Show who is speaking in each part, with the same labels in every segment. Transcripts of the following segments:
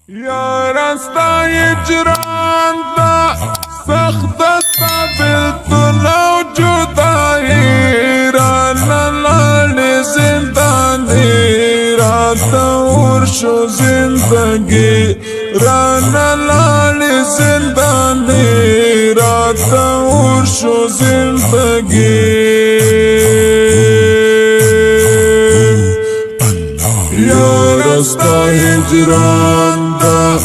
Speaker 1: یا راستا هجران دا سخت ستا بلتون او جدائی رانا لان زندانی راتا ورشو زندگی رانا لان زندانی راتا ورشو زندگی یا راستا هجران دا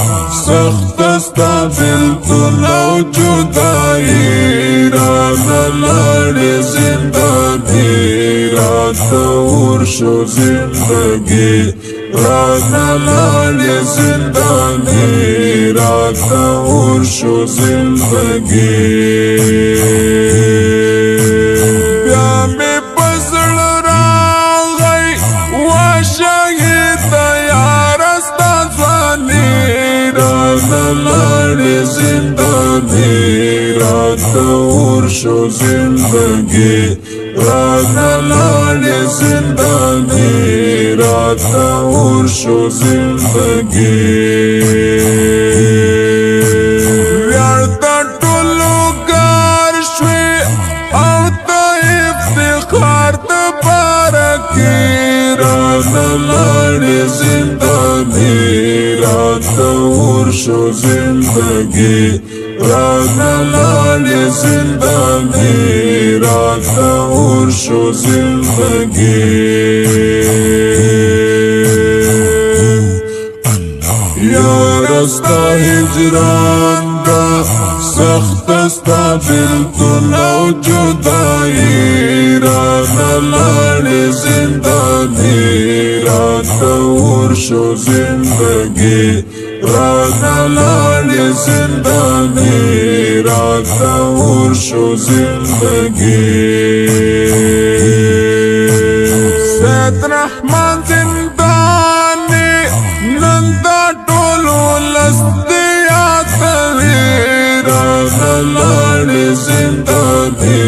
Speaker 1: سخت استا بلتون او جدائی رانا لان زندانی راتا ورشو زندگی رانا لان زندانی راتا ورشو زندگی بیا می پزړ راغی وا شهید یار استا ځواني رانا لان زندانی راتا ورشو زندگی رانا لان زندانی راتا ورشو زندگی ویار تا ټولو کار شوی او تا افتخار تا پارکی رانا لان زندانی راتا ورشو زندگی رانا لان زندانی راتا ورشو زندگی یا راستا هجران دا سخت استا بلتون او جدائی رانا لان زندانی راتا ورشو زندگی رانا لان زندانی راتا ورشو زندگی سید رحمان زندانی نندا ټولو لستیات وی رانا لان زندانی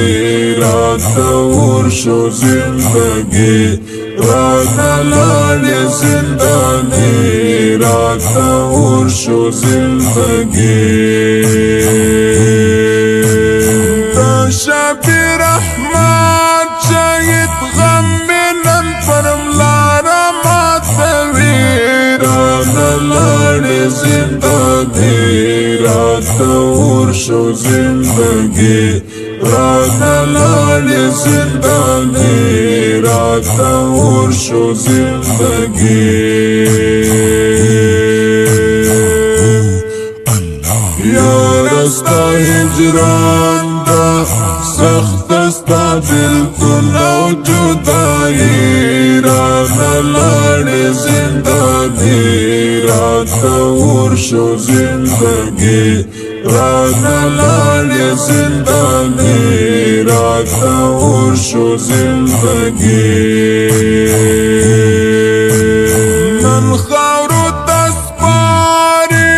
Speaker 1: راتا ورشو زندگی رانا لان زندانی راتا ورشو زندگی دا شبیر احمد شهید غم نن پرم لارا ماتوی رانا لان زندانی راتا ورشو زندگی رانا لان زندانی راتا ورشو زندگی یا راستا هجران دا سخت استا بلتون او جدائی رانا لان زندانی راتا ورشو زندگی رانا لان زندانی راتا ورشو زندگی نن خاورو تسپاری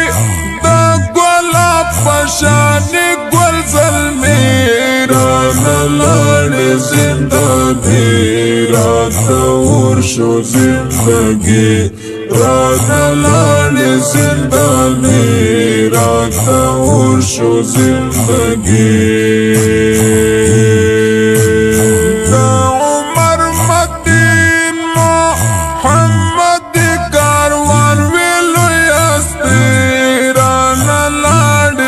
Speaker 1: دا گولا پشانی گل ظلمی رانا لان زندانی راتا ورشو زندگی رانا لان زندانی راتا ورشو زندگی دا عمر مدین محمد کاروان ویلو یستی رانا لان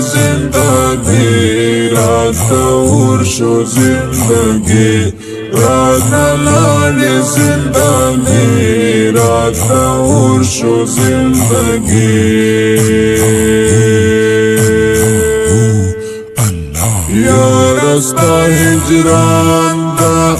Speaker 1: زندانی راتا ورشو زندگی رانا لان زندانی راتا ورشو زندگی یا راستا هجران دا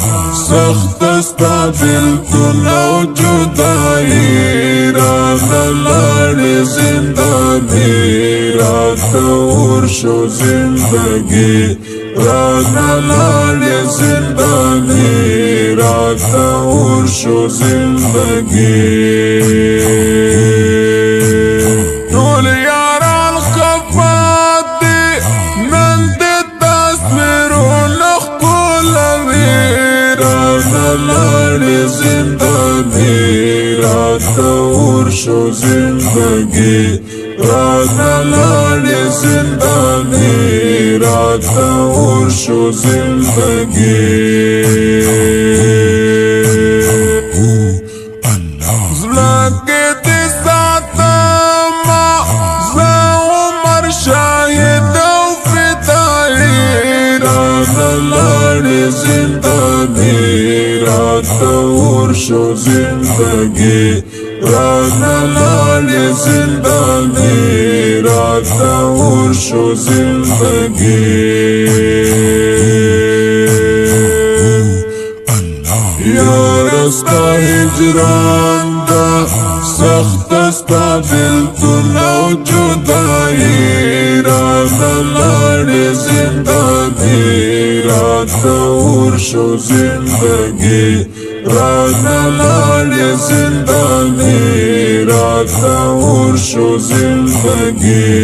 Speaker 1: سخت استا بلتون او جدائی رانا لان زندانی راتا ورشو زندگی رانا لان زندانی راتا ورشو زندگی ټول یاران خفات دی نن د تصویرونو ښکلوي رانا لان زندانی راتا ورشو زندگی راتا لاړې زنداني راتا ورشو زندگی زلګې دې ساتما زه عمر شاهد او فدایي راتا لاړې زنداني راتا ورشو زندگی راتا لاړې زنداني راتا ورشو زندگی یاره ستا هجران دا سخت ستا بېلتون او جدایي راته لاړې زنداني راته ورشو زندګي راته لاړې زنداني راته ورشو زندګي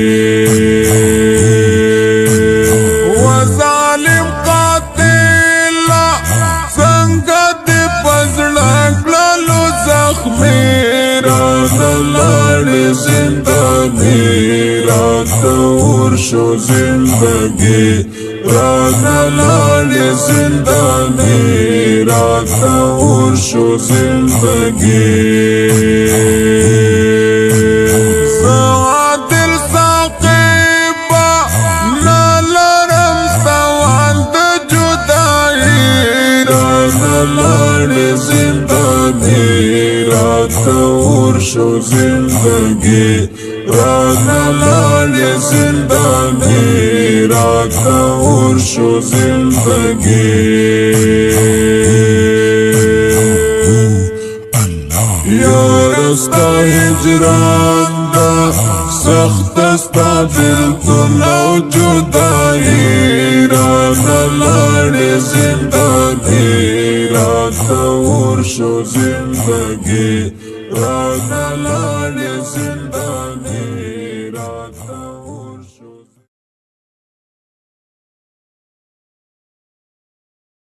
Speaker 1: زندگی راتا ورشو زندگی راتا لاړې زنداني راتا ورشو زندگی عادل ساقبا نلرم سوال د جدایي راتا لاړې زنداني راتا ورشو زندگی راتا لاړې زنداني راتا ورشو زندگی یاره ستا هجران دا سخت ستا بېلتون او جدایي راته لاړې زنداني راته ورشو زندګي راته لاړې زنداني راته